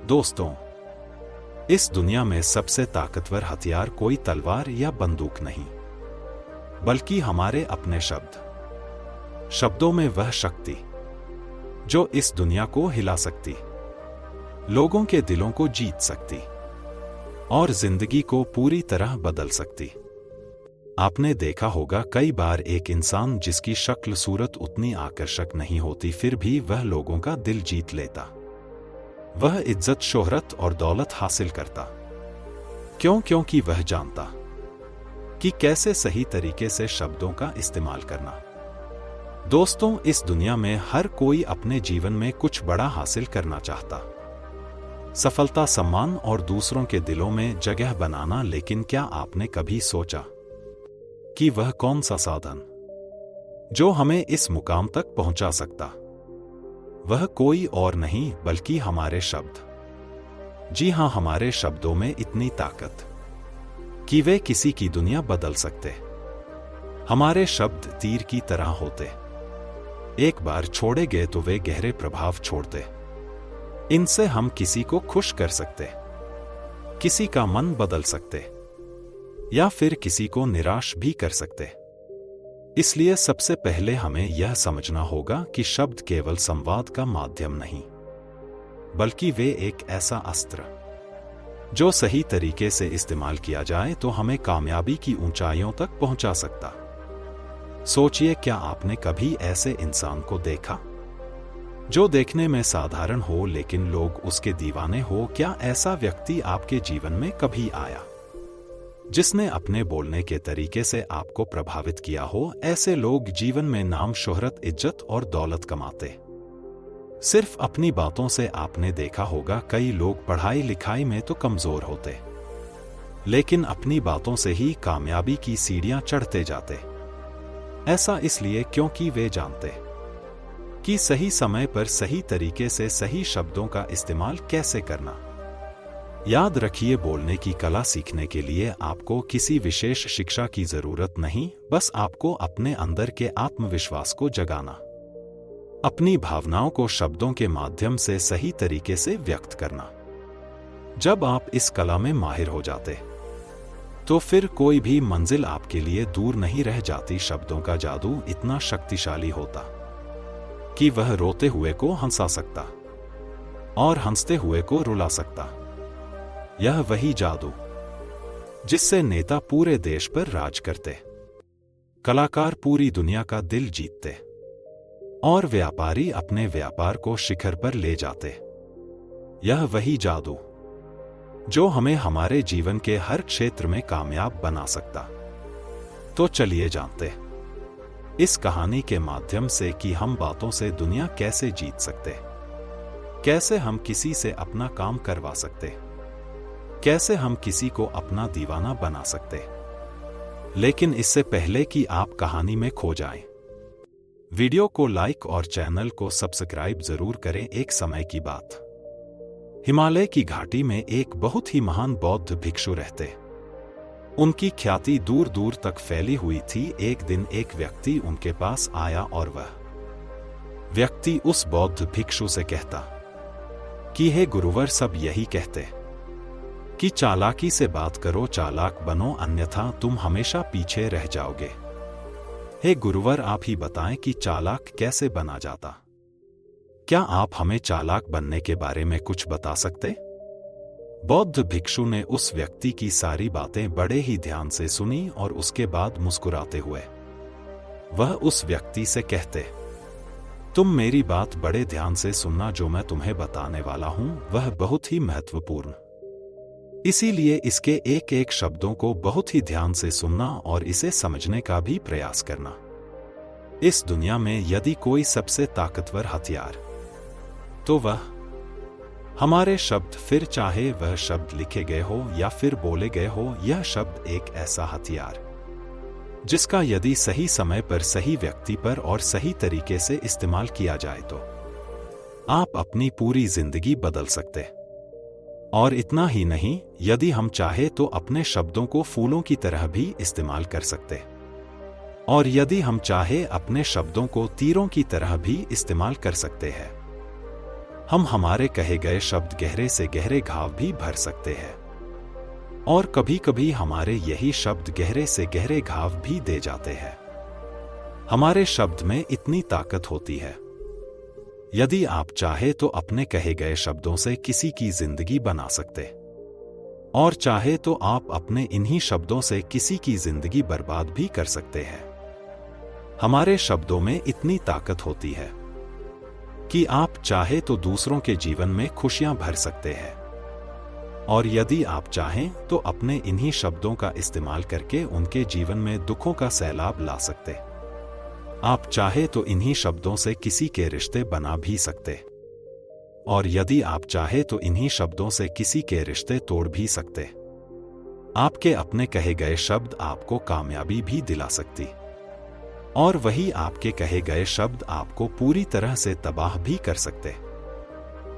दोस्तों, इस दुनिया में सबसे ताकतवर हथियार कोई तलवार या बंदूक नहीं, बल्कि हमारे अपने शब्द। शब्दों में वह शक्ति जो इस दुनिया को हिला सकती, लोगों के दिलों को जीत सकती और जिंदगी को पूरी तरह बदल सकती। आपने देखा होगा कई बार एक इंसान जिसकी शक्ल सूरत उतनी आकर्षक नहीं होती, फिर भी वह लोगों का दिल जीत लेता। वह इज्जत, शोहरत और दौलत हासिल करता। क्योंकि वह जानता कि कैसे सही तरीके से शब्दों का इस्तेमाल करना। दोस्तों, इस दुनिया में हर कोई अपने जीवन में कुछ बड़ा हासिल करना चाहता, सफलता, सम्मान और दूसरों के दिलों में जगह बनाना। लेकिन क्या आपने कभी सोचा कि वह कौन सा साधन जो हमें इस मुकाम तक पहुंचा सकता? वह कोई और नहीं बल्कि हमारे शब्द। जी हां, हमारे शब्दों में इतनी ताकत कि वे किसी की दुनिया बदल सकते। हमारे शब्द तीर की तरह होते, एक बार छोड़े गए तो वे गहरे प्रभाव छोड़ते। इनसे हम किसी को खुश कर सकते, किसी का मन बदल सकते या फिर किसी को निराश भी कर सकते। इसलिए सबसे पहले हमें यह समझना होगा कि शब्द केवल संवाद का माध्यम नहीं, बल्कि वे एक ऐसा अस्त्र जो सही तरीके से इस्तेमाल किया जाए तो हमें कामयाबी की ऊंचाइयों तक पहुंचा सकता। सोचिए, क्या आपने कभी ऐसे इंसान को देखा जो देखने में साधारण हो लेकिन लोग उसके दीवाने हो? क्या ऐसा व्यक्ति आपके जीवन में कभी आया जिसने अपने बोलने के तरीके से आपको प्रभावित किया हो? ऐसे लोग जीवन में नाम, शोहरत, इज्जत और दौलत कमाते सिर्फ अपनी बातों से। आपने देखा होगा कई लोग पढ़ाई लिखाई में तो कमजोर होते, लेकिन अपनी बातों से ही कामयाबी की सीढ़ियां चढ़ते जाते। ऐसा इसलिए क्योंकि वे जानते कि सही समय पर सही तरीके से सही शब्दों का इस्तेमाल कैसे करना। याद रखिए, बोलने की कला सीखने के लिए आपको किसी विशेष शिक्षा की जरूरत नहीं, बस आपको अपने अंदर के आत्मविश्वास को जगाना, अपनी भावनाओं को शब्दों के माध्यम से सही तरीके से व्यक्त करना। जब आप इस कला में माहिर हो जाते तो फिर कोई भी मंजिल आपके लिए दूर नहीं रह जाती। शब्दों का जादू इतना शक्तिशाली होता कि वह रोते हुए को हंसा सकता और हंसते हुए को रुला सकता। यह वही जादू जिससे नेता पूरे देश पर राज करते, कलाकार पूरी दुनिया का दिल जीतते और व्यापारी अपने व्यापार को शिखर पर ले जाते। यह वही जादू जो हमें हमारे जीवन के हर क्षेत्र में कामयाब बना सकता। तो चलिए जानते इस कहानी के माध्यम से कि हम बातों से दुनिया कैसे जीत सकते, कैसे हम किसी से अपना काम करवा सकते, कैसे हम किसी को अपना दीवाना बना सकते। लेकिन इससे पहले कि आप कहानी में खो जाएं, वीडियो को लाइक और चैनल को सब्सक्राइब जरूर करें। एक समय की बात, हिमालय की घाटी में एक बहुत ही महान बौद्ध भिक्षु रहते। उनकी ख्याति दूर दूर तक फैली हुई थी। एक दिन एक व्यक्ति उनके पास आया और वह व्यक्ति उस बौद्ध भिक्षु से कहता कि हे गुरुवर, सब यही कहते कि चालाकी से बात करो, चालाक बनो, अन्यथा तुम हमेशा पीछे रह जाओगे। हे गुरुवर, आप ही बताएं कि चालाक कैसे बना जाता? क्या आप हमें चालाक बनने के बारे में कुछ बता सकते? बौद्ध भिक्षु ने उस व्यक्ति की सारी बातें बड़े ही ध्यान से सुनी और उसके बाद मुस्कुराते हुए वह उस व्यक्ति से कहते, तुम मेरी बात बड़े ध्यान से सुनना, जो मैं तुम्हें बताने वाला हूं वह बहुत ही महत्वपूर्ण, इसीलिए इसके एक एक शब्दों को बहुत ही ध्यान से सुनना और इसे समझने का भी प्रयास करना। इस दुनिया में यदि कोई सबसे ताकतवर हथियार तो वह हमारे शब्द, फिर चाहे वह शब्द लिखे गए हो या फिर बोले गए हो। यह शब्द एक ऐसा हथियार जिसका यदि सही समय पर, सही व्यक्ति पर और सही तरीके से इस्तेमाल किया जाए तो आप अपनी पूरी जिंदगी बदल सकते। और इतना ही नहीं, यदि हम चाहे तो अपने शब्दों को फूलों की तरह भी इस्तेमाल कर सकते, और यदि हम चाहे अपने शब्दों को तीरों की तरह भी इस्तेमाल कर सकते हैं। हम हमारे कहे गए शब्द गहरे से गहरे घाव भी भर सकते हैं, और कभी कभी हमारे यही शब्द गहरे से गहरे घाव भी दे जाते हैं। हमारे शब्द में इतनी ताकत होती है। यदि आप चाहे तो अपने कहे गए शब्दों से किसी की जिंदगी बना सकते, और चाहे तो आप अपने इन्हीं शब्दों से किसी की जिंदगी बर्बाद भी कर सकते हैं। हमारे शब्दों में इतनी ताकत होती है कि आप चाहे तो दूसरों के जीवन में खुशियां भर सकते हैं, और यदि आप चाहें तो अपने इन्हीं शब्दों का इस्तेमाल करके उनके जीवन में दुखों का सैलाब ला सकते। आप चाहे तो इन्हीं शब्दों से किसी के रिश्ते बना भी सकते, और यदि आप चाहे तो इन्हीं शब्दों से किसी के रिश्ते तोड़ भी सकते। आपके अपने कहे गए शब्द आपको कामयाबी भी दिला सकती, और वही आपके कहे गए शब्द आपको पूरी तरह से तबाह भी कर सकते।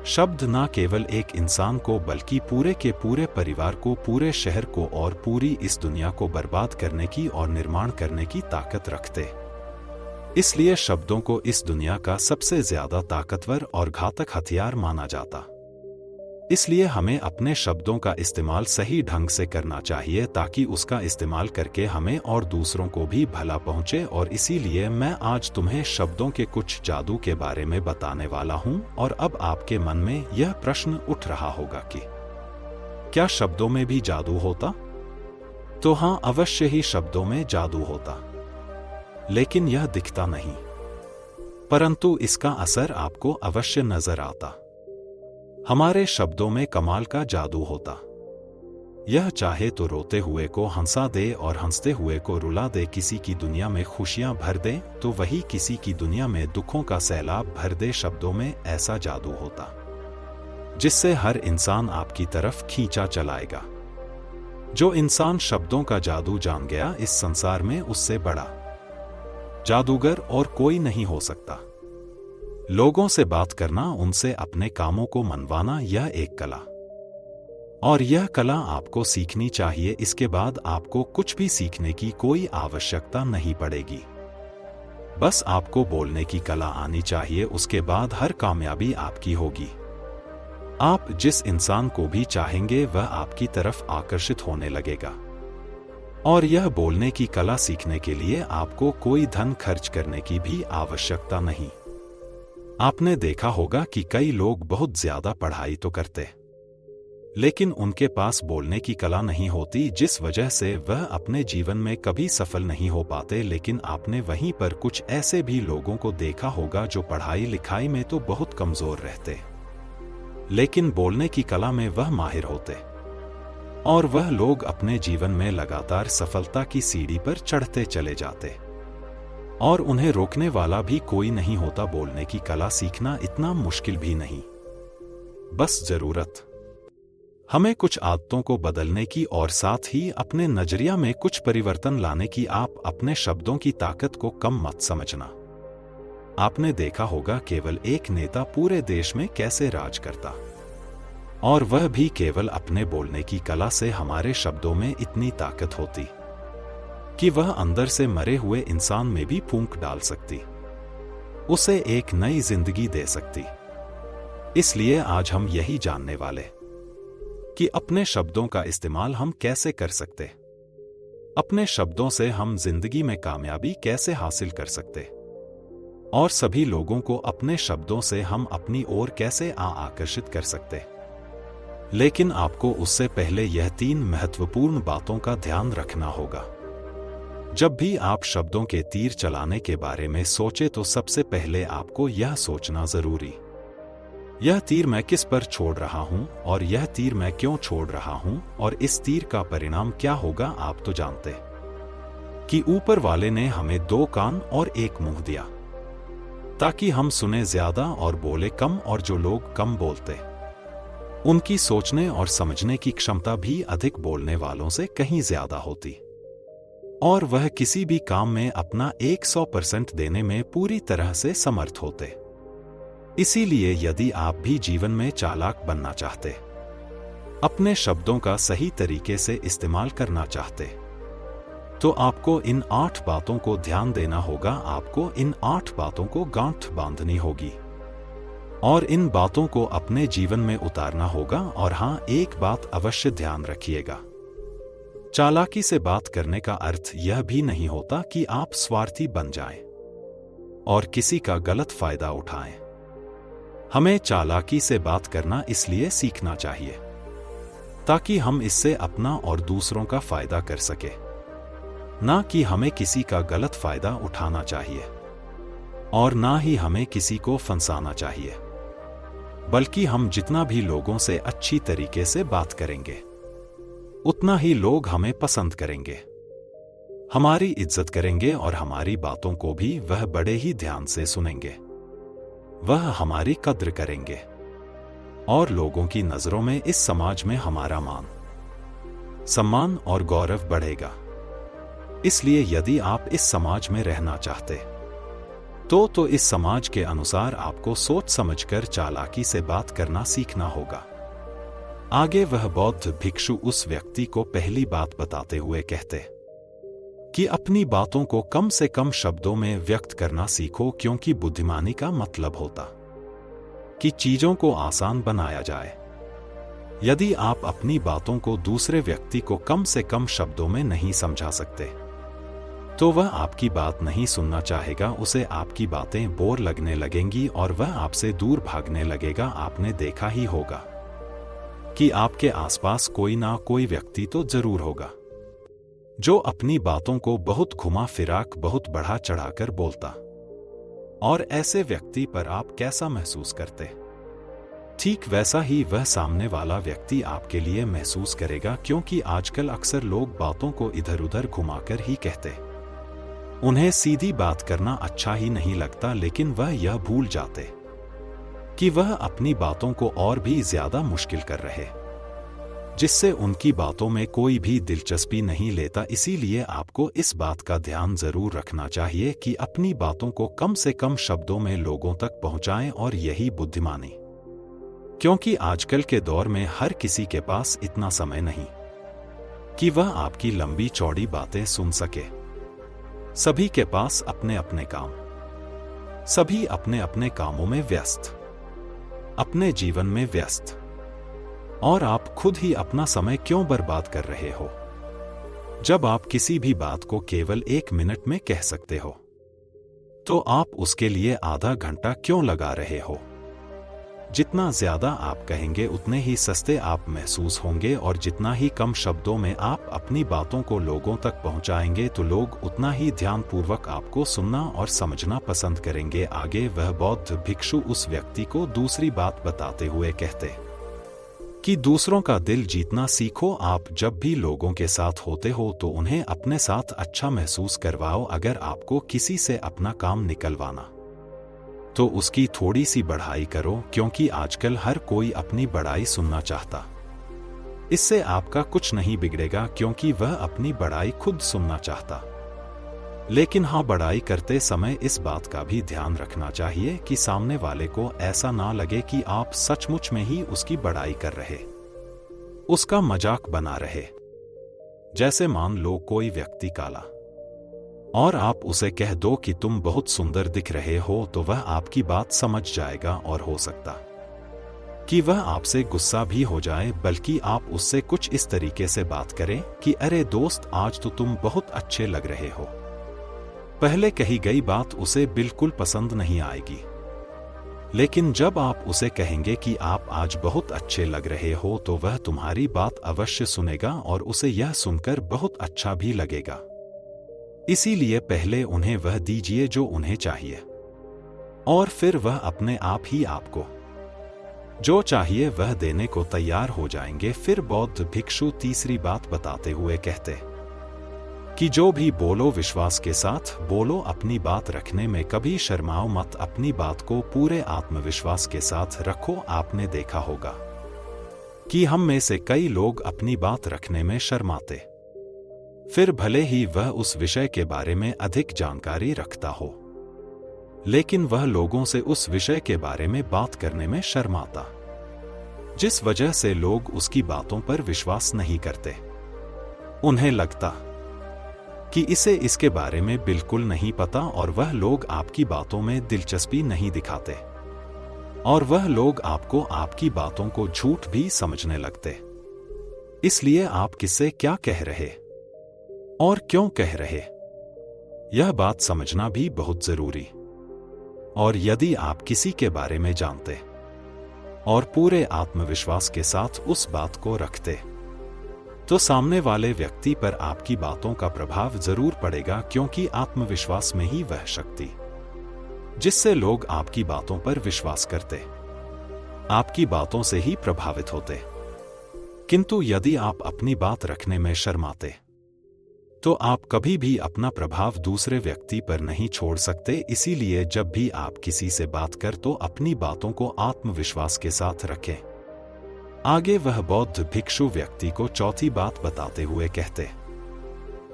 शब्द ना केवल एक इंसान को बल्कि पूरे के पूरे परिवार को, पूरे शहर को और पूरी इस दुनिया को बर्बाद करने की और निर्माण करने की ताकत रखते। इसलिए शब्दों को इस दुनिया का सबसे ज्यादा ताकतवर और घातक हथियार माना जाता। इसलिए हमें अपने शब्दों का इस्तेमाल सही ढंग से करना चाहिए, ताकि उसका इस्तेमाल करके हमें और दूसरों को भी भला पहुंचे। और इसीलिए मैं आज तुम्हें शब्दों के कुछ जादू के बारे में बताने वाला हूं। और अब आपके मन में यह प्रश्न उठ रहा होगा कि क्या शब्दों में भी जादू होता? तो हां, अवश्य ही शब्दों में जादू होता, लेकिन यह दिखता नहीं, परंतु इसका असर आपको अवश्य नजर आता। हमारे शब्दों में कमाल का जादू होता। यह चाहे तो रोते हुए को हंसा दे और हंसते हुए को रुला दे, किसी की दुनिया में खुशियां भर दे तो वही किसी की दुनिया में दुखों का सैलाब भर दे। शब्दों में ऐसा जादू होता जिससे हर इंसान आपकी तरफ खींचा चलाएगा। जो इंसान शब्दों का जादू जान गया, इस संसार में उससे बड़ा जादूगर और कोई नहीं हो सकता। लोगों से बात करना, उनसे अपने कामों को मनवाना, यह एक कला, और यह कला आपको सीखनी चाहिए। इसके बाद आपको कुछ भी सीखने की कोई आवश्यकता नहीं पड़ेगी। बस आपको बोलने की कला आनी चाहिए, उसके बाद हर कामयाबी आपकी होगी। आप जिस इंसान को भी चाहेंगे वह आपकी तरफ आकर्षित होने लगेगा। और यह बोलने की कला सीखने के लिए आपको कोई धन खर्च करने की भी आवश्यकता नहीं। आपने देखा होगा कि कई लोग बहुत ज्यादा पढ़ाई तो करते, लेकिन उनके पास बोलने की कला नहीं होती, जिस वजह से वह अपने जीवन में कभी सफल नहीं हो पाते। लेकिन आपने वहीं पर कुछ ऐसे भी लोगों को देखा होगा जो पढ़ाई लिखाई में तो बहुत कमजोर रहते, लेकिन बोलने की कला में वह माहिर होते, और वह लोग अपने जीवन में लगातार सफलता की सीढ़ी पर चढ़ते चले जाते, और उन्हें रोकने वाला भी कोई नहीं होता। बोलने की कला सीखना इतना मुश्किल भी नहीं, बस जरूरत हमें कुछ आदतों को बदलने की और साथ ही अपने नजरिया में कुछ परिवर्तन लाने की। आप अपने शब्दों की ताकत को कम मत समझना। आपने देखा होगा केवल एक नेता पूरे देश में कैसे राज करता, और वह भी केवल अपने बोलने की कला से। हमारे शब्दों में इतनी ताकत होती कि वह अंदर से मरे हुए इंसान में भी फूंक डाल सकती, उसे एक नई जिंदगी दे सकती। इसलिए आज हम यही जानने वाले कि अपने शब्दों का इस्तेमाल हम कैसे कर सकते, अपने शब्दों से हम जिंदगी में कामयाबी कैसे हासिल कर सकते, और सभी लोगों को अपने शब्दों से हम अपनी ओर कैसे आकर्षित कर सकते। लेकिन आपको उससे पहले यह 3 महत्वपूर्ण बातों का ध्यान रखना होगा। जब भी आप शब्दों के तीर चलाने के बारे में सोचे तो सबसे पहले आपको यह सोचना जरूरी, यह तीर मैं किस पर छोड़ रहा हूं, और यह तीर मैं क्यों छोड़ रहा हूं, और इस तीर का परिणाम क्या होगा। आप तो जानते कि ऊपर वाले ने हमें 2 कान और 1 मुंह दिया, ताकि हम सुने ज्यादा और बोले कम, और जो लोग कम बोलते उनकी सोचने और समझने की क्षमता भी अधिक बोलने वालों से कहीं ज्यादा होती, और वह किसी भी काम में अपना 100% देने में पूरी तरह से समर्थ होते। इसीलिए यदि आप भी जीवन में चालाक बनना चाहते, अपने शब्दों का सही तरीके से इस्तेमाल करना चाहते, तो आपको इन 8 बातों को ध्यान देना होगा। आपको इन 8 बातों को गांठ बांधनी होगी, और इन बातों को अपने जीवन में उतारना होगा। और हां, एक बात अवश्य ध्यान रखिएगा, चालाकी से बात करने का अर्थ यह भी नहीं होता कि आप स्वार्थी बन जाएं और किसी का गलत फायदा उठाएं। हमें चालाकी से बात करना इसलिए सीखना चाहिए ताकि हम इससे अपना और दूसरों का फायदा कर सके, ना कि हमें किसी का गलत फायदा उठाना चाहिए और ना ही हमें किसी को फंसाना चाहिए, बल्कि हम जितना भी लोगों से अच्छी तरीके से बात करेंगे उतना ही लोग हमें पसंद करेंगे, हमारी इज्जत करेंगे और हमारी बातों को भी वह बड़े ही ध्यान से सुनेंगे। वह हमारी कद्र करेंगे और लोगों की नजरों में इस समाज में हमारा मान, सम्मान और गौरव बढ़ेगा। इसलिए यदि आप इस समाज में रहना चाहते तो इस समाज के अनुसार आपको सोच समझकर चालाकी से बात करना सीखना होगा। आगे वह बौद्ध भिक्षु उस व्यक्ति को पहली बात बताते हुए कहते कि अपनी बातों को कम से कम शब्दों में व्यक्त करना सीखो, क्योंकि बुद्धिमानी का मतलब होता कि चीजों को आसान बनाया जाए। यदि आप अपनी बातों को दूसरे व्यक्ति को कम से कम शब्दों में नहीं समझा सकते तो वह आपकी बात नहीं सुनना चाहेगा, उसे आपकी बातें बोर लगने लगेंगी और वह आपसे दूर भागने लगेगा। आपने देखा ही होगा कि आपके आसपास कोई ना कोई व्यक्ति तो जरूर होगा जो अपनी बातों को बहुत घुमा फिराक, बहुत बढ़ा चढ़ाकर बोलता, और ऐसे व्यक्ति पर आप कैसा महसूस करते, ठीक वैसा ही वह सामने वाला व्यक्ति आपके लिए महसूस करेगा, क्योंकि आजकल अक्सर लोग बातों को इधर उधर घुमाकर ही कहते। उन्हें सीधी बात करना अच्छा ही नहीं लगता, लेकिन वह यह भूल जाते कि वह अपनी बातों को और भी ज्यादा मुश्किल कर रहे, जिससे उनकी बातों में कोई भी दिलचस्पी नहीं लेता। इसीलिए आपको इस बात का ध्यान जरूर रखना चाहिए कि अपनी बातों को कम से कम शब्दों में लोगों तक पहुंचाएं, और यही बुद्धिमानी, क्योंकि आजकल के दौर में हर किसी के पास इतना समय नहीं कि वह आपकी लंबी चौड़ी बातें सुन सके। सभी के पास अपने अपने काम, सभी अपने अपने कामों में व्यस्त, अपने जीवन में व्यस्त, और आप खुद ही अपना समय क्यों बर्बाद कर रहे हो जब आप किसी भी बात को केवल 1 मिनट में कह सकते हो? तो आप उसके लिए आधा घंटा क्यों लगा रहे हो? जितना ज्यादा आप कहेंगे उतने ही सस्ते आप महसूस होंगे, और जितना ही कम शब्दों में आप अपनी बातों को लोगों तक पहुंचाएंगे तो लोग उतना ही ध्यानपूर्वक आपको सुनना और समझना पसंद करेंगे। आगे वह बौद्ध भिक्षु उस व्यक्ति को दूसरी बात बताते हुए कहते कि दूसरों का दिल जीतना सीखो। आप जब भी लोगों के साथ होते हो तो उन्हें अपने साथ अच्छा महसूस करवाओ। अगर आपको किसी से अपना काम निकलवाना तो उसकी थोड़ी सी बढ़ाई करो, क्योंकि आजकल हर कोई अपनी बढ़ाई सुनना चाहता। इससे आपका कुछ नहीं बिगड़ेगा, क्योंकि वह अपनी बढ़ाई खुद सुनना चाहता। लेकिन हाँ, बढ़ाई करते समय इस बात का भी ध्यान रखना चाहिए कि सामने वाले को ऐसा ना लगे कि आप सचमुच में ही उसकी बढ़ाई कर रहे, उसका मजाक बना रहे। जैसे मान लो कोई व्यक्ति काला और आप उसे कह दो कि तुम बहुत सुंदर दिख रहे हो, तो वह आपकी बात समझ जाएगा और हो सकता कि वह आपसे गुस्सा भी हो जाए, बल्कि आप उससे कुछ इस तरीके से बात करें कि अरे दोस्त, आज तो तुम बहुत अच्छे लग रहे हो। पहले कही गई बात उसे बिल्कुल पसंद नहीं आएगी, लेकिन जब आप उसे कहेंगे कि आप आज बहुत अच्छे लग रहे हो तो वह तुम्हारी बात अवश्य सुनेगा और उसे यह सुनकर बहुत अच्छा भी लगेगा। इसीलिए पहले उन्हें वह दीजिए जो उन्हें चाहिए, और फिर वह अपने आप ही आपको जो चाहिए वह देने को तैयार हो जाएंगे। फिर बौद्ध भिक्षु तीसरी बात बताते हुए कहते कि जो भी बोलो विश्वास के साथ बोलो, अपनी बात रखने में कभी शर्माओ मत, अपनी बात को पूरे आत्मविश्वास के साथ रखो। आपने देखा होगा कि हम में से कई लोग अपनी बात रखने में शर्माते, फिर भले ही वह उस विषय के बारे में अधिक जानकारी रखता हो, लेकिन वह लोगों से उस विषय के बारे में बात करने में शर्माता, जिस वजह से लोग उसकी बातों पर विश्वास नहीं करते। उन्हें लगता कि इसे इसके बारे में बिल्कुल नहीं पता, और वह लोग आपकी बातों में दिलचस्पी नहीं दिखाते। और वह लोग आपको आपकी बातों को झूठ भी समझने लगते। इसलिए आप किससे क्या कह रहे और क्यों कह रहे, यह बात समझना भी बहुत जरूरी। और यदि आप किसी के बारे में जानते और पूरे आत्मविश्वास के साथ उस बात को रखते, तो सामने वाले व्यक्ति पर आपकी बातों का प्रभाव जरूर पड़ेगा, क्योंकि आत्मविश्वास में ही वह शक्ति जिससे लोग आपकी बातों पर विश्वास करते, आपकी बातों से ही प्रभावित होते। किंतु यदि आप अपनी बात रखने में शर्माते, तो आप कभी भी अपना प्रभाव दूसरे व्यक्ति पर नहीं छोड़ सकते। इसीलिए जब भी आप किसी से बात कर तो अपनी बातों को आत्मविश्वास के साथ रखें। आगे वह बौद्ध भिक्षु व्यक्ति को चौथी बात बताते हुए कहते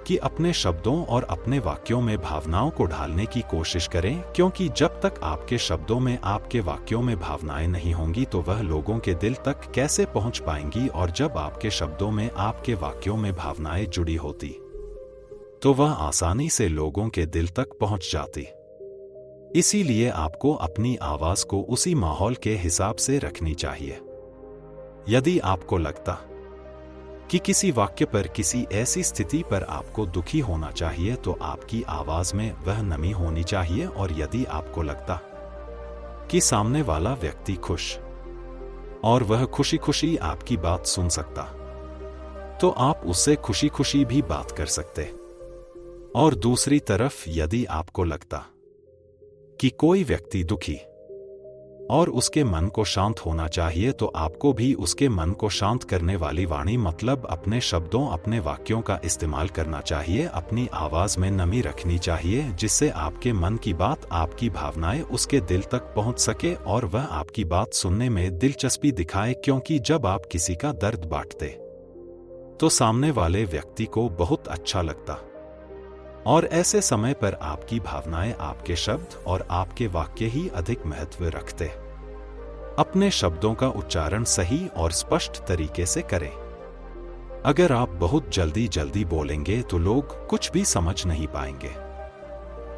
कि अपने शब्दों और अपने वाक्यों में भावनाओं को ढालने की कोशिश करें, क्योंकि जब तक आपके शब्दों में, आपके वाक्यों में भावनाएं नहीं होंगी तो वह लोगों के दिल तक कैसे पहुंच पाएंगी। और जब आपके शब्दों में, आपके वाक्यों में भावनाएं जुड़ी होती तो वह आसानी से लोगों के दिल तक पहुंच जाती। इसीलिए आपको अपनी आवाज को उसी माहौल के हिसाब से रखनी चाहिए। यदि आपको लगता कि किसी वाक्य पर, किसी ऐसी स्थिति पर आपको दुखी होना चाहिए, तो आपकी आवाज में वह नमी होनी चाहिए। और यदि आपको लगता कि सामने वाला व्यक्ति खुश और वह खुशी खुशी आपकी बात सुन सकता, तो आप उससे खुशी खुशी भी बात कर सकते। और दूसरी तरफ यदि आपको लगता कि कोई व्यक्ति दुखी और उसके मन को शांत होना चाहिए, तो आपको भी उसके मन को शांत करने वाली वाणी, मतलब अपने शब्दों, अपने वाक्यों का इस्तेमाल करना चाहिए। अपनी आवाज में नमी रखनी चाहिए, जिससे आपके मन की बात, आपकी भावनाएं उसके दिल तक पहुंच सके और वह आपकी बात सुनने में दिलचस्पी दिखाए। क्योंकि जब आप किसी का दर्द बांटते तो सामने वाले व्यक्ति को बहुत अच्छा लगता, और ऐसे समय पर आपकी भावनाएं, आपके शब्द और आपके वाक्य ही अधिक महत्व रखते। अपने शब्दों का उच्चारण सही और स्पष्ट तरीके से करें। अगर आप बहुत जल्दी जल्दी बोलेंगे तो लोग कुछ भी समझ नहीं पाएंगे,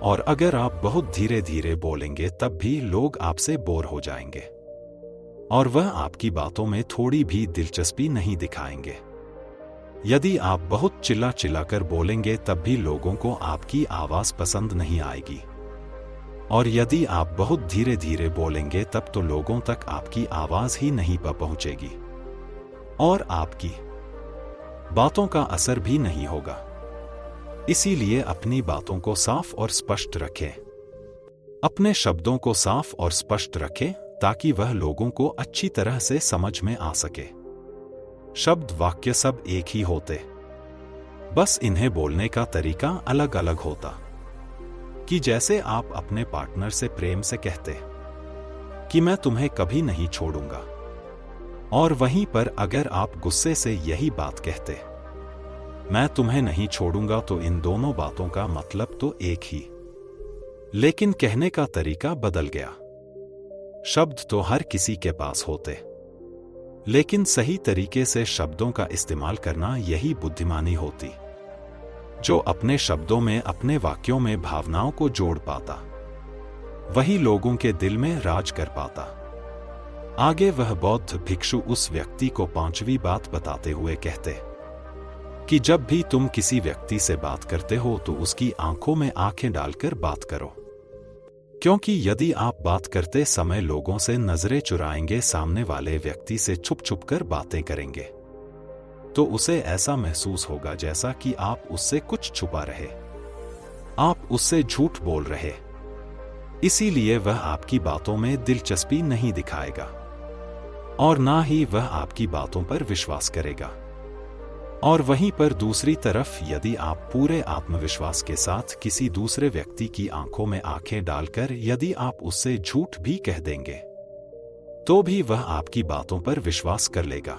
और अगर आप बहुत धीरे धीरे बोलेंगे तब भी लोग आपसे बोर हो जाएंगे और वह आपकी बातों में थोड़ी भी दिलचस्पी नहीं दिखाएंगे। यदि आप बहुत चिल्ला चिल्ला कर बोलेंगे तब भी लोगों को आपकी आवाज पसंद नहीं आएगी, और यदि आप बहुत धीरे धीरे बोलेंगे तब तो लोगों तक आपकी आवाज ही नहीं पहुंचेगी और आपकी बातों का असर भी नहीं होगा। इसीलिए अपनी बातों को साफ और स्पष्ट रखें। अपने शब्दों को साफ और स्पष्ट रखें ताकि वह लोगों को अच्छी तरह से समझ में आ सके। शब्द, वाक्य सब एक ही होते, बस इन्हें बोलने का तरीका अलग अलग होता। कि जैसे आप अपने पार्टनर से प्रेम से कहते कि मैं तुम्हें कभी नहीं छोड़ूंगा, और वहीं पर अगर आप गुस्से से यही बात कहते, मैं तुम्हें नहीं छोड़ूंगा, तो इन दोनों बातों का मतलब तो एक ही, लेकिन कहने का तरीका बदल गया। शब्द तो हर किसी के पास होते, लेकिन सही तरीके से शब्दों का इस्तेमाल करना यही बुद्धिमानी होती। जो अपने शब्दों में, अपने वाक्यों में भावनाओं को जोड़ पाता, वही लोगों के दिल में राज कर पाता। आगे वह बौद्ध भिक्षु उस व्यक्ति को पांचवी बात बताते हुए कहते कि जब भी तुम किसी व्यक्ति से बात करते हो तो उसकी आंखों में आंखें डालकर बात करो, क्योंकि यदि आप बात करते समय लोगों से नजरें चुराएंगे, सामने वाले व्यक्ति से छुप छुप कर बातें करेंगे, तो उसे ऐसा महसूस होगा जैसा कि आप उससे कुछ छुपा रहे, आप उससे झूठ बोल रहे। इसीलिए वह आपकी बातों में दिलचस्पी नहीं दिखाएगा और ना ही वह आपकी बातों पर विश्वास करेगा। और वहीं पर दूसरी तरफ यदि आप पूरे आत्मविश्वास के साथ किसी दूसरे व्यक्ति की आंखों में आंखें डालकर यदि आप उससे झूठ भी कह देंगे, तो भी वह आपकी बातों पर विश्वास कर लेगा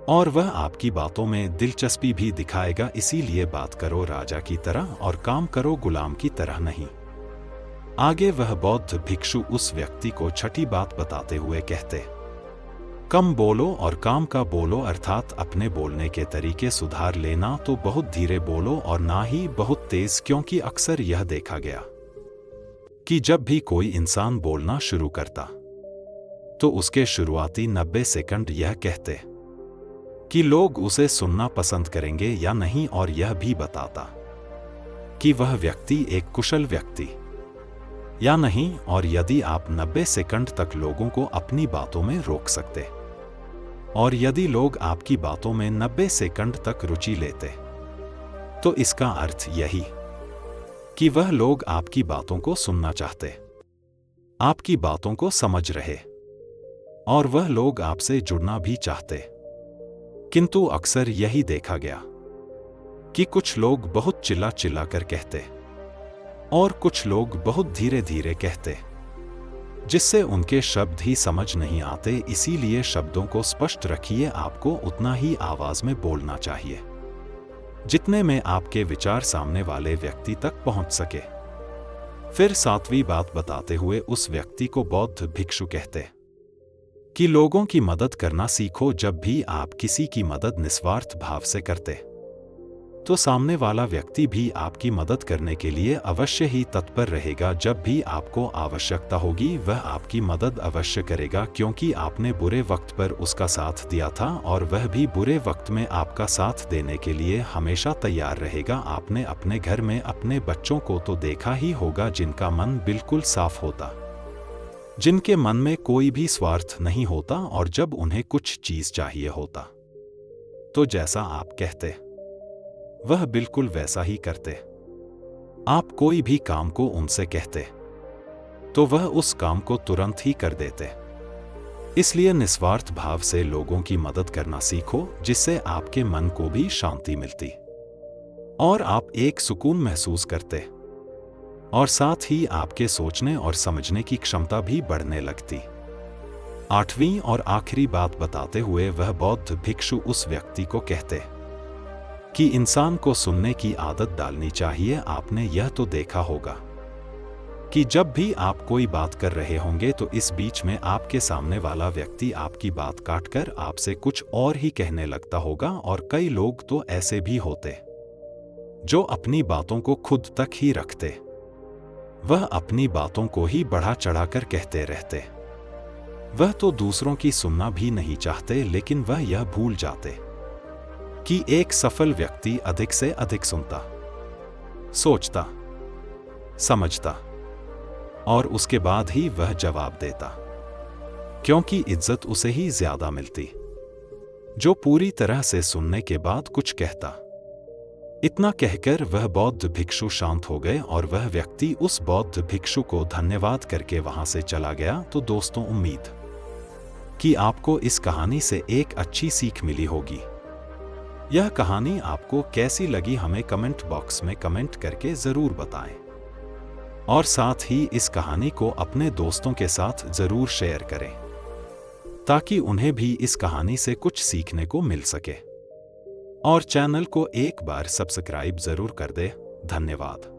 और वह आपकी बातों में दिलचस्पी भी दिखाएगा। इसीलिए बात करो राजा की तरह और काम करो गुलाम की तरह नहीं। आगे वह बौद्ध भिक्षु उस व्यक्ति को छठी बात बताते हुए कहते, कम बोलो और काम का बोलो, अर्थात अपने बोलने के तरीके सुधार लेना। तो बहुत धीरे बोलो और ना ही बहुत तेज, क्योंकि अक्सर यह देखा गया कि जब भी कोई इंसान बोलना शुरू करता तो उसके शुरुआती 90 सेकंड यह कहते कि लोग उसे सुनना पसंद करेंगे या नहीं, और यह भी बताता कि वह व्यक्ति एक कुशल व्यक्ति या नहीं, और यदि आप 90 सेकंड तक लोगों को अपनी बातों में रोक सकते और यदि लोग आपकी बातों में 90 सेकंड तक रुचि लेते, तो इसका अर्थ यही कि वह लोग आपकी बातों को सुनना चाहते, आपकी बातों को समझ रहे, और वह लोग आपसे जुड़ना भी चाहते। किंतु अक्सर यही देखा गया कि कुछ लोग बहुत चिल्ला चिल्ला कर कहते और कुछ लोग बहुत धीरे धीरे कहते, जिससे उनके शब्द ही समझ नहीं आते। इसीलिए शब्दों को स्पष्ट रखिए। आपको उतना ही आवाज में बोलना चाहिए जितने में आपके विचार सामने वाले व्यक्ति तक पहुंच सके। फिर 7वीं बात बताते हुए उस व्यक्ति को बौद्ध भिक्षु कहते कि लोगों की मदद करना सीखो। जब भी आप किसी की मदद निस्वार्थ भाव से करते, तो सामने वाला व्यक्ति भी आपकी मदद करने के लिए अवश्य ही तत्पर रहेगा। जब भी आपको आवश्यकता होगी, वह आपकी मदद अवश्य करेगा, क्योंकि आपने बुरे वक्त पर उसका साथ दिया था, और वह भी बुरे वक्त में आपका साथ देने के लिए हमेशा तैयार रहेगा। आपने अपने घर में अपने बच्चों को तो देखा ही होगा, जिनका मन बिल्कुल साफ होता, जिनके मन में कोई भी स्वार्थ नहीं होता, और जब उन्हें कुछ चीज चाहिए होता, तो जैसा आप कहते वह बिल्कुल वैसा ही करते। आप कोई भी काम को उनसे कहते, तो वह उस काम को तुरंत ही कर देते। इसलिए निस्वार्थ भाव से लोगों की मदद करना सीखो, जिससे आपके मन को भी शांति मिलती और आप एक सुकून महसूस करते, और साथ ही आपके सोचने और समझने की क्षमता भी बढ़ने लगती। 8वीं और आखिरी बात बताते हुए वह बौद्ध भिक्षु उस व्यक्ति को कहते कि इंसान को सुनने की आदत डालनी चाहिए। आपने यह तो देखा होगा कि जब भी आप कोई बात कर रहे होंगे, तो इस बीच में आपके सामने वाला व्यक्ति आपकी बात काटकर आपसे कुछ और ही कहने लगता होगा। और कई लोग तो ऐसे भी होते जो अपनी बातों को खुद तक ही रखते, वह अपनी बातों को ही बढ़ा चढ़ाकर कहते रहते। वह तो दूसरों की सुनना भी नहीं चाहते, लेकिन वह यह भूल जाते कि एक सफल व्यक्ति अधिक से अधिक सुनता, सोचता, समझता, और उसके बाद ही वह जवाब देता, क्योंकि इज्जत उसे ही ज्यादा मिलती जो पूरी तरह से सुनने के बाद कुछ कहता। इतना कहकर वह बौद्ध भिक्षु शांत हो गए, और वह व्यक्ति उस बौद्ध भिक्षु को धन्यवाद करके वहां से चला गया। तो दोस्तों, उम्मीद कि आपको इस कहानी से एक अच्छी सीख मिली होगी। यह कहानी आपको कैसी लगी हमें कमेंट बॉक्स में कमेंट करके जरूर बताएं, और साथ ही इस कहानी को अपने दोस्तों के साथ जरूर शेयर करें, ताकि उन्हें भी इस कहानी से कुछ सीखने को मिल सके। और चैनल को एक बार सब्सक्राइब जरूर कर दे। धन्यवाद।